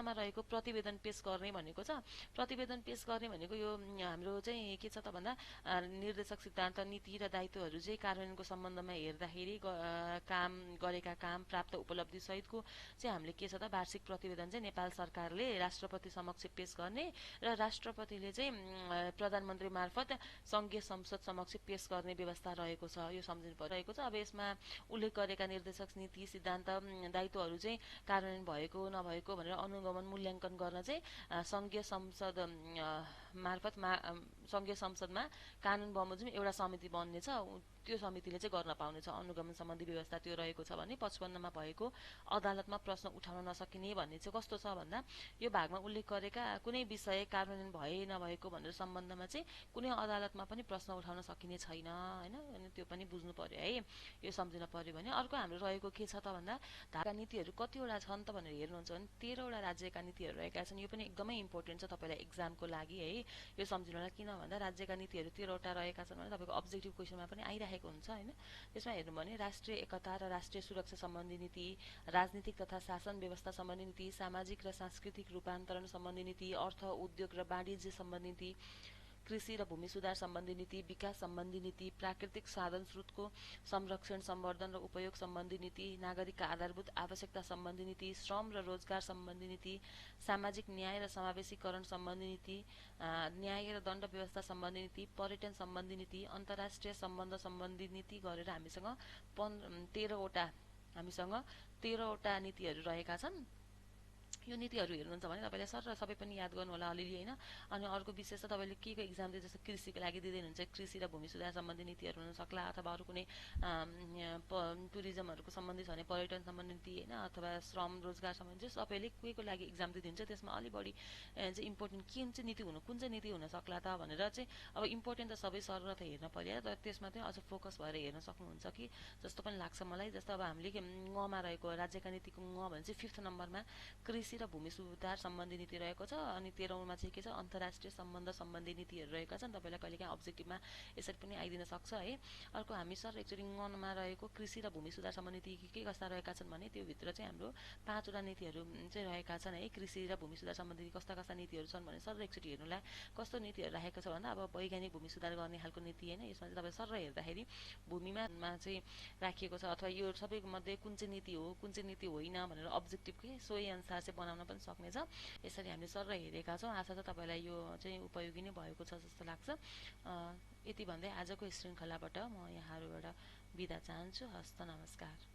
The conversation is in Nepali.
मा रहेको प्रतिवेदन पेश गर्ने भनेको छ। प्रतिवेदन पेश गर्ने भनेको यो हाम्रो चाहिँ के छ त भन्दा निर्देशक सिद्धान्त नीति र दायित्वहरू चाहिँ कार्यान्वयनको सम्बन्धमा हेर्दाखेरि काम गरेका काम प्राप्त उपलब्धि सहितको चाहिँ हामीले के छ त वार्षिक प्रतिवेदन चाहिँ नेपाल सरकारले राष्ट्रपति समक्ष पेश गर्ने र राष्ट्रपतिले चाहिँ प्रधानमन्त्री मार्फत संघीय संसद समक्ष पेश गर्ने व्यवस्था रहेको छ। यो सम्झिनु परिरहेको छ। अब यसमा उल्लेख गरेका निर्देशक नीति सिद्धान्त दायित्वहरू चाहिँ कार्यान्वयन भएको नभएको भनेर अनुगमन मूल्याङ्कन गर्न चाहिँ संघीय संसद मार्फत संघीय संसदमा कानुन बमोजिम एउटा समिति बन्नेछ। त्यो समितिले चाहिँ गर्न पाउनेछ अनुगमन सम्बन्धी व्यवस्था त्यो रहेको छ भने 55 मा भएको अदालतमा प्रश्न उठाउन नसकिने भन्ने चाहिँ कस्तो छ भन्दा यो भागमा उल्लेख गरेका कुनै विषय कार्यान्वयन भए नभएको भनेर सम्बन्धमा चाहिँ कुनै अदालतमा पनि प्रश्न उठाउन सकिने छैन हैन। अनि त्यो पनि बुझ्नु पर्यो है, यो सम्झिन पर्यो। भने अर्को हाम्रो रहेको के छ त भन्दा धारा नीतिहरू कतिवटा छन् त भनेर हेर्नुहुन्छ भने 13 वटा राज्यका नीतिहरू रहेका छन्। यो पनि एकदमै इम्पोर्टेन्ट छ तपाईलाई एक्जामको लागि है, यो सम्झिनु होला। किन भन्दा राज्यका नीतिहरू 13 वटा रहेका छन् भने तपाईको अब्जेक्टिभ क्वेशनमा पनि आइरहेको हुन्छ हैन। त्यसमा हेर्नु भने राष्ट्रिय एकता र राष्ट्रिय सुरक्षा सम्बन्धी नीति, राजनीतिक तथा शासन व्यवस्था सम्बन्धी नीति, सामाजिक र सांस्कृतिक रूपान्तरण सम्बन्धी नीति, अर्थ उद्योग र वाणिज्य सम्बन्धी नीति, कृषि र भूमि सुधार सम्बन्धी नीति, विकास सम्बन्धी नीति, प्राकृतिक साधन स्रोतको संरक्षण सम्वर्धन र उपयोग सम्बन्धी नीति, नागरिकका आधारभूत आवश्यकता सम्बन्धी नीति, श्रम र रोजगार सम्बन्धी नीति, सामाजिक न्याय र समावेशीकरण सम्बन्धी नीति, न्याय र दण्ड व्यवस्था सम्बन्धी नीति, पर्यटन सम्बन्धी नीति, अन्तर्राष्ट्रिय सम्बन्ध सम्बन्धी नीति गरेर हामीसँग 13 वटा नीतिहरू रहेका छन्। यो नीतिहरू हेर्नुहुन्छ भने तपाईले सर सबै पनि याद गर्नु होला अलिअलि हैन। अनि अर्को विशेष त तपाईले के को एक्जाम दिए जस्तो कृषिको लागि दिदिनुहुन्छ, कृषि र भूमि सुधार सम्बन्धी नीतिहरू हुन सक्ला, अथवा अरु कुनै टुरिज्महरुको सम्बन्धी छ भने पर्यटन सम्बन्धी नीति हैन, अथवा श्रम रोजगार सम्बन्धी सबैले के को लागि एक्जाम दिदिनुहुन्छ। त्यसमा अलि बढी चाहिँ इम्पोर्टेन्ट कुन चाहिँ नीति हुन सक्ला त भनेर चाहिँ अब इम्पोर्टेन्ट त सबै सर त हेर्न पर्यो, तर त्यसमा चाहिँ अझ फोकस भएर हेर्न सक्नुहुन्छ कि जस्तो पनि लाग्छ मलाई। जस्तो अब हामीले ङमा रहेको राज्यका नीतिको ङ भने चाहिँ 5th नम्बरमा कृषि र भूमि सुधार सम्बन्धी नीति रहेको छ। अनि 13औं मा चाहिँ के छ अन्तर्राष्ट्रिय सम्बन्ध सम्बन्धी नीतिहरू रहेका छन्। तपाईलाई कहिलेकाहीँ अब्जेक्टिभमा यसरी पनि आइदिन सक्छ है। अर्को हामी सर एकचोटि ङमा रहेको कृषि र भूमि सुधार सम्बन्धी नीति के कस्ता रहेका छन् भने त्यो भित्र चाहिँ हाम्रो 5 वटा नीतिहरू चाहिँ रहेका छन् है। कृषि र भूमि सुधार सम्बन्धी कस्ता कस्ता नीतिहरू छन् भने सर एकचोटि हेर्नुलाई कस्तो नीतिहरू राखेको छ भन्दा अब वैज्ञानिक भूमि सुधार गर्ने खालको नीति हैन। यसमा चाहिँ तपाईले सर हेर्दाखेरि भूमिमा चाहिँ राखिएको छ, अथवा यो सबैको मध्ये कुन चाहिँ नीति हो कुन चाहिँ नीति होइन भनेर अब्जेक्टिभ के सोही अनुसार चाहिँ बनाउन पनि सक्नेछ। यसरी हामीले सर हेरेका छौं। आशा छ तपाईलाई यो चाहिँ उपयोगी नै भएको छ जस्तो लाग्छ। यति भन्दै आजको श्रृङ्खलाबाट म यहाँहरुबाट बिदा चाहन्छु। हस्त नमस्कार।